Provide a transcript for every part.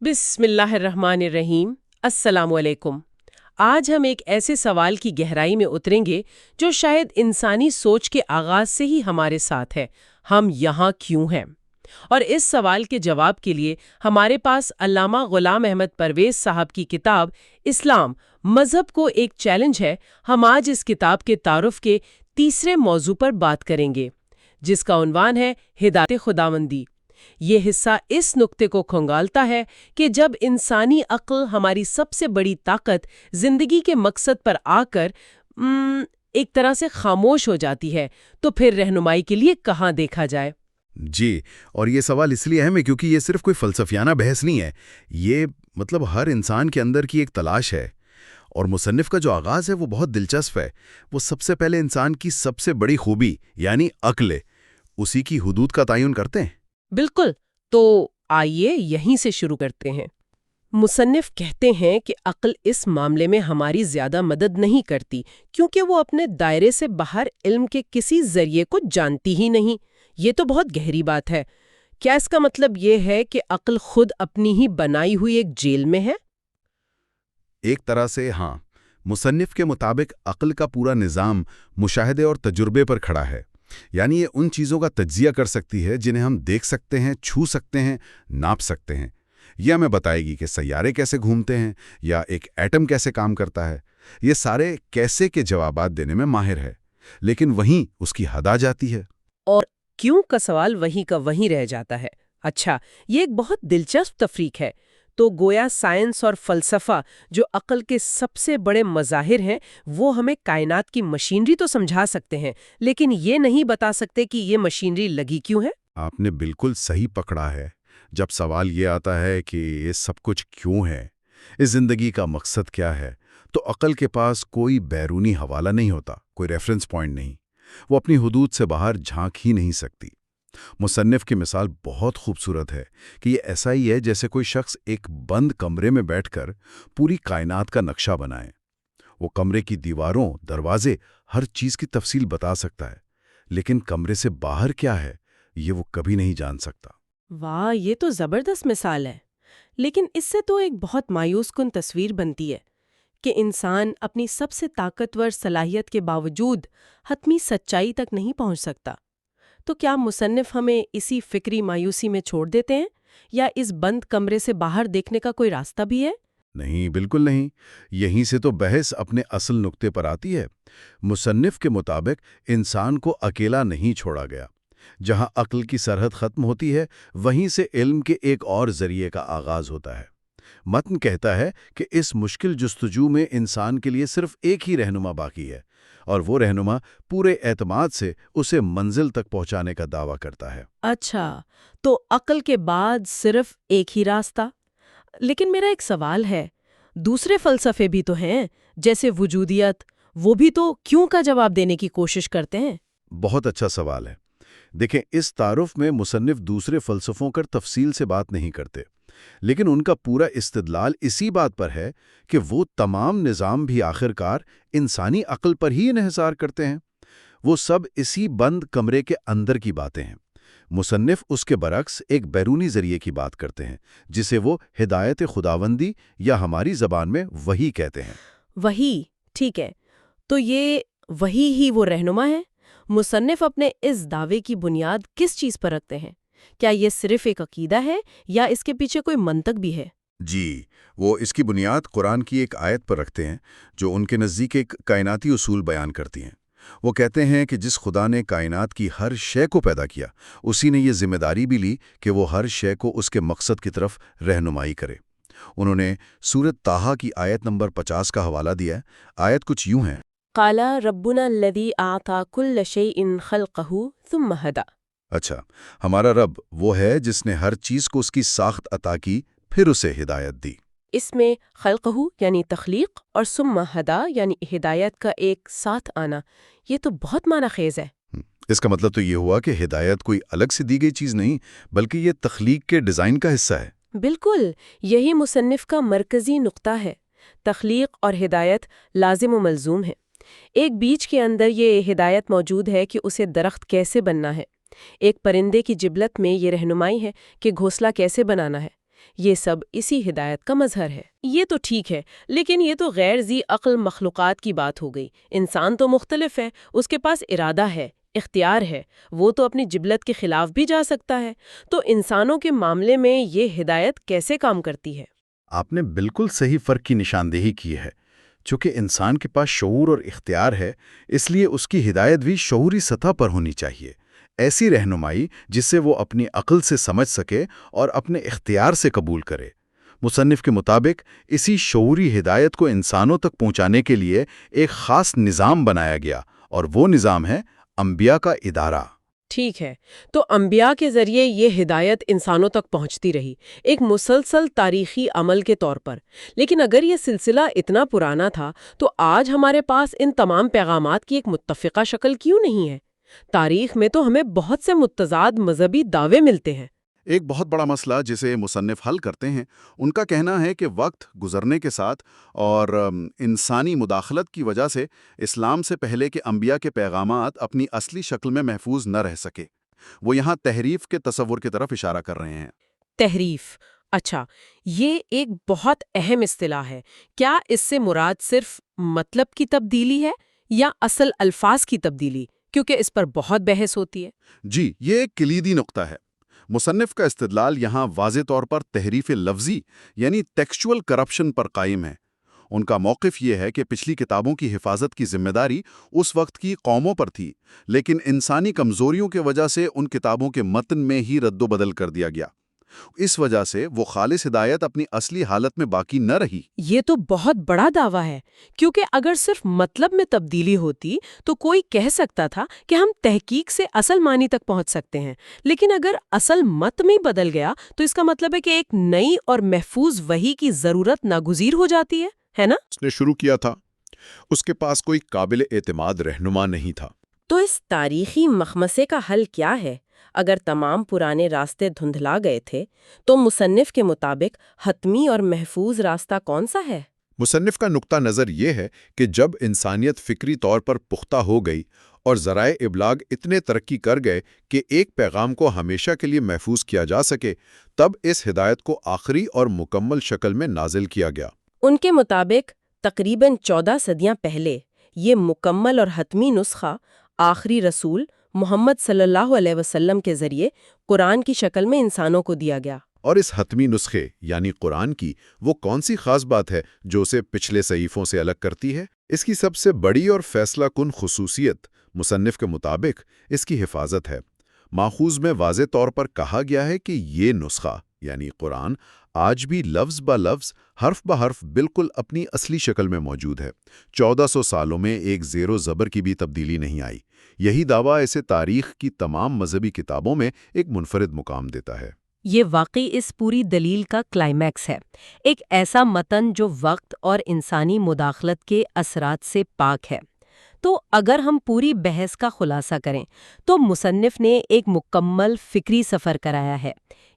بسم اللہ الرحمن الرحیم۔ السلام علیکم۔ آج ہم ایک ایسے سوال کی گہرائی میں اتریں گے جو شاید انسانی سوچ کے آغاز سے ہی ہمارے ساتھ ہے، ہم یہاں کیوں ہیں؟ اور اس سوال کے جواب کے لیے ہمارے پاس علامہ غلام احمد پرویز صاحب کی کتاب اسلام مذہب کو ایک چیلنج ہے۔ ہم آج اس کتاب کے تعارف کے تیسرے موضوع پر بات کریں گے، جس کا عنوان ہے ہدایت خداوندی۔ یہ حصہ اس نقطے کو کھنگالتا ہے کہ جب انسانی عقل، ہماری سب سے بڑی طاقت، زندگی کے مقصد پر آ کر ایک طرح سے خاموش ہو جاتی ہے تو پھر رہنمائی کے لیے کہاں دیکھا جائے؟ جی، اور یہ سوال اس لیے اہم ہے کیونکہ یہ صرف کوئی فلسفیانہ بحث نہیں ہے، یہ ہر انسان کے اندر کی ایک تلاش ہے۔ اور مصنف کا جو آغاز ہے وہ بہت دلچسپ ہے۔ وہ سب سے پہلے انسان کی سب سے بڑی خوبی یعنی عقل، اسی کی حدود کا تعین کرتے ہیں۔ بالکل، تو آئیے یہیں سے شروع کرتے ہیں۔ مصنف کہتے ہیں کہ عقل اس معاملے میں ہماری زیادہ مدد نہیں کرتی کیونکہ وہ اپنے دائرے سے باہر علم کے کسی ذریعے کو جانتی ہی نہیں۔ یہ تو بہت گہری بات ہے۔ کیا اس کا مطلب یہ ہے کہ عقل خود اپنی ہی بنائی ہوئی ایک جیل میں ہے؟ ایک طرح سے ہاں۔ مصنف کے مطابق عقل کا پورا نظام مشاہدے اور تجربے پر کھڑا ہے، یعنی یہ ان چیزوں کا تجزیہ کر سکتی ہے جنہیں ہم دیکھ سکتے ہیں، چھو سکتے ہیں، ناپ سکتے ہیں۔ یہ ہمیں بتائے گی کہ سیارے کیسے گھومتے ہیں یا ایک ایٹم کیسے کام کرتا ہے۔ یہ سارے کیسے کے جوابات دینے میں ماہر ہے، لیکن وہیں اس کی حد آ جاتی ہے۔ اور کیوں کا سوال وہیں کا وہیں رہ جاتا ہے۔ اچھا، یہ ایک بہت دلچسپ تفریق ہے۔ تو گویا سائنس اور فلسفہ جو عقل کے سب سے بڑے مظاہر ہیں، وہ ہمیں کائنات کی مشینری تو سمجھا سکتے ہیں، لیکن یہ نہیں بتا سکتے کہ یہ مشینری لگی کیوں ہے۔ آپ نے بالکل صحیح پکڑا ہے۔ جب سوال یہ آتا ہے کہ یہ سب کچھ کیوں ہے، اس زندگی کا مقصد کیا ہے، تو عقل کے پاس کوئی بیرونی حوالہ نہیں ہوتا، کوئی ریفرنس پوائنٹ نہیں۔ وہ اپنی حدود سے باہر جھانک ہی نہیں سکتی۔ مصنف کی مثال بہت خوبصورت ہے کہ یہ ایسا ہی ہے جیسے کوئی شخص ایک بند کمرے میں بیٹھ کر پوری کائنات کا نقشہ بنائے۔ وہ کمرے کی دیواروں، دروازے، ہر چیز کی تفصیل بتا سکتا ہے، لیکن کمرے سے باہر کیا ہے یہ وہ کبھی نہیں جان سکتا۔ واہ، یہ تو زبردست مثال ہے۔ لیکن اس سے تو ایک بہت مایوس کن تصویر بنتی ہے کہ انسان اپنی سب سے طاقتور صلاحیت کے باوجود حتمی سچائی تک نہیں پہنچ سکتا۔ تو کیا مصنف ہمیں اسی فکری مایوسی میں چھوڑ دیتے ہیں، یا اس بند کمرے سے باہر دیکھنے کا کوئی راستہ بھی ہے؟ نہیں، بالکل نہیں۔ یہیں سے تو بحث اپنے اصل نقطے پر آتی ہے۔ مصنف کے مطابق انسان کو اکیلا نہیں چھوڑا گیا۔ جہاں عقل کی سرحد ختم ہوتی ہے، وہیں سے علم کے ایک اور ذریعے کا آغاز ہوتا ہے۔ متن کہتا ہے کہ اس مشکل جستجو میں انسان کے لیے صرف ایک ہی رہنما باقی ہے، اور وہ رہنما پورے اعتماد سے اسے منزل تک پہنچانے کا دعویٰ کرتا ہے۔ اچھا، تو عقل کے بعد صرف ایک ہی راستہ؟ لیکن میرا ایک سوال ہے، دوسرے فلسفے بھی تو ہیں جیسے وجودیت، وہ بھی تو کیوں کا جواب دینے کی کوشش کرتے ہیں؟ بہت اچھا سوال ہے۔ دیکھیں، اس تعارف میں مصنف دوسرے فلسفوں پر تفصیل سے بات نہیں کرتے، لیکن ان کا پورا استدلال اسی بات پر ہے کہ وہ تمام نظام بھی آخرکار انسانی عقل پر ہی انحصار کرتے ہیں۔ وہ سب اسی بند کمرے کے اندر کی باتیں ہیں۔ مصنف اس کے برعکس ایک بیرونی ذریعے کی بات کرتے ہیں، جسے وہ ہدایت خداوندی یا ہماری زبان میں وحی کہتے ہیں۔ وحی، ٹھیک ہے۔ تو یہ وحی ہی وہ رہنما ہے؟ مصنف اپنے اس دعوے کی بنیاد کس چیز پر رکھتے ہیں؟ کیا یہ صرف ایک عقیدہ ہے یا اس کے پیچھے کوئی منطق بھی ہے؟ جی، وہ اس کی بنیاد قرآن کی ایک آیت پر رکھتے ہیں جو ان کے نزدیک ایک کائناتی اصول بیان کرتی ہیں۔ وہ کہتے ہیں کہ جس خدا نے کائنات کی ہر شے کو پیدا کیا، اسی نے یہ ذمہ داری بھی لی کہ وہ ہر شے کو اس کے مقصد کی طرف رہنمائی کرے۔ انہوں نے سورۃ طٰہٰ کی آیت نمبر 50 کا حوالہ دیا ہے۔ آیت کچھ یوں ہے: قَالَ رَبُّنَا الَّذِي أَعْطَىٰ كُلَّ شَيْءٍ خَلْقَهُ ثُمَّ هَدَىٰ۔ اچھا، ہمارا رب وہ ہے جس نے ہر چیز کو اس کی ساخت عطا کی، پھر اسے ہدایت دی۔ اس میں خلقہ یعنی تخلیق اور ثم ہدا یعنی ہدایت کا ایک ساتھ آنا، یہ تو بہت معنی خیز ہے۔ اس کا مطلب تو یہ ہوا کہ ہدایت کوئی الگ سے دی گئی چیز نہیں، بلکہ یہ تخلیق کے ڈیزائن کا حصہ ہے۔ بالکل، یہی مصنف کا مرکزی نقطہ ہے۔ تخلیق اور ہدایت لازم و ملزوم ہے۔ ایک بیج کے اندر یہ ہدایت موجود ہے کہ اسے درخت کیسے بننا ہے۔ ایک پرندے کی جبلت میں یہ رہنمائی ہے کہ گھونسلہ کیسے بنانا ہے۔ یہ سب اسی ہدایت کا مظہر ہے۔ یہ تو ٹھیک ہے، لیکن یہ تو غیر ذی عقل مخلوقات کی بات ہو گئی۔ انسان تو مختلف ہے، اس کے پاس ارادہ ہے، اختیار ہے، وہ تو اپنی جبلت کے خلاف بھی جا سکتا ہے۔ تو انسانوں کے معاملے میں یہ ہدایت کیسے کام کرتی ہے؟ آپ نے بالکل صحیح فرق کی نشاندہی کی ہے۔ چونکہ انسان کے پاس شعور اور اختیار ہے، اس لیے اس کی ہدایت بھی شعوری سطح پر ہونی چاہیے۔ ایسی رہنمائی جس سے وہ اپنی عقل سے سمجھ سکے اور اپنے اختیار سے قبول کرے۔ مصنف کے مطابق اسی شعوری ہدایت کو انسانوں تک پہنچانے کے لیے ایک خاص نظام بنایا گیا، اور وہ نظام ہے انبیاء کا ادارہ۔ ٹھیک ہے، تو انبیاء کے ذریعے یہ ہدایت انسانوں تک پہنچتی رہی، ایک مسلسل تاریخی عمل کے طور پر۔ لیکن اگر یہ سلسلہ اتنا پرانا تھا تو آج ہمارے پاس ان تمام پیغامات کی ایک متفقہ شکل کیوں نہیں ہے؟ تاریخ میں تو ہمیں بہت سے متضاد مذہبی دعوے ملتے ہیں۔ ایک بہت بڑا مسئلہ جسے مصنف حل کرتے ہیں، ان کا کہنا ہے کہ وقت گزرنے کے ساتھ اور انسانی مداخلت کی وجہ سے اسلام سے پہلے کے انبیاء کے پیغامات اپنی اصلی شکل میں محفوظ نہ رہ سکے۔ وہ یہاں تحریف کے تصور کی طرف اشارہ کر رہے ہیں۔ تحریف، اچھا، یہ ایک بہت اہم اصطلاح ہے۔ کیا اس سے مراد صرف مطلب کی تبدیلی ہے یا اصل الفاظ کی تبدیلی؟ کیونکہ اس پر بہت بحث ہوتی ہے۔ جی، یہ ایک کلیدی نقطہ ہے۔ مصنف کا استدلال یہاں واضح طور پر تحریف لفظی یعنی ٹیکسچول کرپشن پر قائم ہے۔ ان کا موقف یہ ہے کہ پچھلی کتابوں کی حفاظت کی ذمہ داری اس وقت کی قوموں پر تھی، لیکن انسانی کمزوریوں کی وجہ سے ان کتابوں کے متن میں ہی رد و بدل کر دیا گیا۔ اس وجہ سے وہ خالص ہدایت اپنی اصلی حالت میں باقی نہ رہی۔ یہ تو بہت بڑا دعویٰ ہے، کیونکہ اگر صرف مطلب میں تبدیلی ہوتی تو کوئی کہہ سکتا تھا کہ ہم تحقیق سے اصل معنی تک پہنچ سکتے ہیں، لیکن اگر اصل مت میں بدل گیا تو اس کا مطلب ہے کہ ایک نئی اور محفوظ وحی کی ضرورت ناگزیر ہو جاتی ہے نا؟ اس نے شروع کیا تھا، اس کے پاس کوئی قابل اعتماد رہنما نہیں تھا۔ تو اس تاریخی مخمسے کا حل کیا ہے؟ اگر تمام پرانے راستے دھندلا گئے تھے تو مصنف کے مطابق حتمی اور محفوظ راستہ کون سا ہے؟ مصنف کا نقطہ نظر یہ ہے کہ جب انسانیت فکری طور پر پختہ ہو گئی اور ذرائع ابلاغ اتنے ترقی کر گئے کہ ایک پیغام کو ہمیشہ کے لیے محفوظ کیا جا سکے، تب اس ہدایت کو آخری اور مکمل شکل میں نازل کیا گیا۔ ان کے مطابق تقریباً 14 صدیاں پہلے یہ مکمل اور حتمی نسخہ آخری رسول محمد صلی اللہ علیہ وسلم کے ذریعے قرآن کی شکل میں انسانوں کو دیا گیا۔ اور اس حتمی نسخے یعنی قرآن کی وہ کون سی خاص بات ہے جو اسے پچھلے صحیفوں سے الگ کرتی ہے؟ اس کی سب سے بڑی اور فیصلہ کن خصوصیت مصنف کے مطابق اس کی حفاظت ہے۔ ماخوذ میں واضح طور پر کہا گیا ہے کہ یہ نسخہ یعنی قرآن آج بھی لفظ با لفظ، حرف بہ حرف بالکل اپنی اصلی شکل میں موجود ہے۔ 1400 سالوں میں ایک زیر و زبر کی بھی تبدیلی نہیں آئی۔ یہی دعویٰ اسے تاریخ کی تمام مذہبی کتابوں میں ایک منفرد مقام دیتا ہے۔ یہ واقعی اس پوری دلیل کا کلائمیکس ہے، ایک ایسا متن جو وقت اور انسانی مداخلت کے اثرات سے پاک ہے۔ تو اگر ہم پوری بحث کا خلاصہ کریں تو مصنف نے ایک مکمل فکری سفر کرایا ہے۔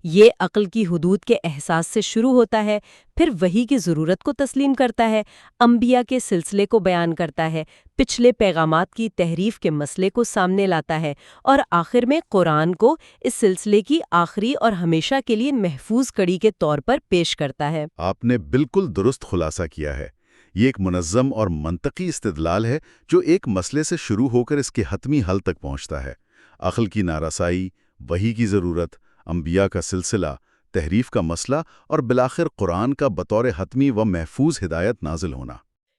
یہ عقل کی حدود کے احساس سے شروع ہوتا ہے، پھر وحی کی ضرورت کو تسلیم کرتا ہے، انبیاء کے سلسلے کو بیان کرتا ہے، پچھلے پیغامات کی تحریف کے مسئلے کو سامنے لاتا ہے، اور آخر میں قرآن کو اس سلسلے کی آخری اور ہمیشہ کے لیے محفوظ کڑی کے طور پر پیش کرتا ہے۔ آپ نے بالکل درست خلاصہ کیا ہے۔ یہ ایک منظم اور منطقی استدلال ہے جو ایک مسئلے سے شروع ہو کر اس کے حتمی حل تک پہنچتا ہے۔ عقل کی نارسائی، وحی کی ضرورت، انبیاء کا سلسلہ، تحریف کا مسئلہ اور بالآخر قرآن کا بطور حتمی و محفوظ ہدایت نازل ہونا۔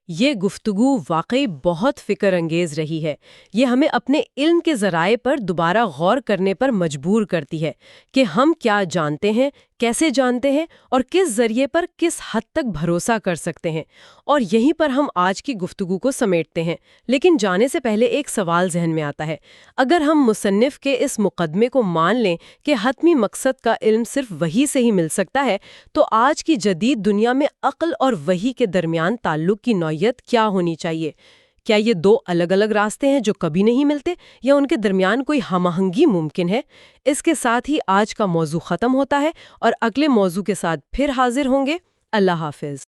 یہ گفتگو واقعی بہت فکر انگیز رہی ہے۔ یہ ہمیں اپنے علم کے ذرائع پر دوبارہ غور کرنے پر مجبور کرتی ہے کہ ہم کیا جانتے ہیں، کیسے جانتے ہیں اور کس ذریعے پر کس حد تک بھروسہ کر سکتے ہیں۔ اور یہیں پر ہم آج کی گفتگو کو سمیٹتے ہیں، لیکن جانے سے پہلے ایک سوال ذہن میں آتا ہے۔ اگر ہم مصنف کے اس مقدمے کو مان لیں کہ حتمی مقصد کا علم صرف وحی سے ہی مل سکتا ہے، تو آج کی جدید دنیا میں عقل اور وحی کے درمیان تعلق کی نوعیت کیا ہونی چاہیے؟ کیا یہ دو الگ الگ راستے ہیں جو کبھی نہیں ملتے، یا ان کے درمیان کوئی ہم آہنگی ممکن ہے؟ اس کے ساتھ ہی آج کا موضوع ختم ہوتا ہے اور اگلے موضوع کے ساتھ پھر حاضر ہوں گے۔ اللہ حافظ۔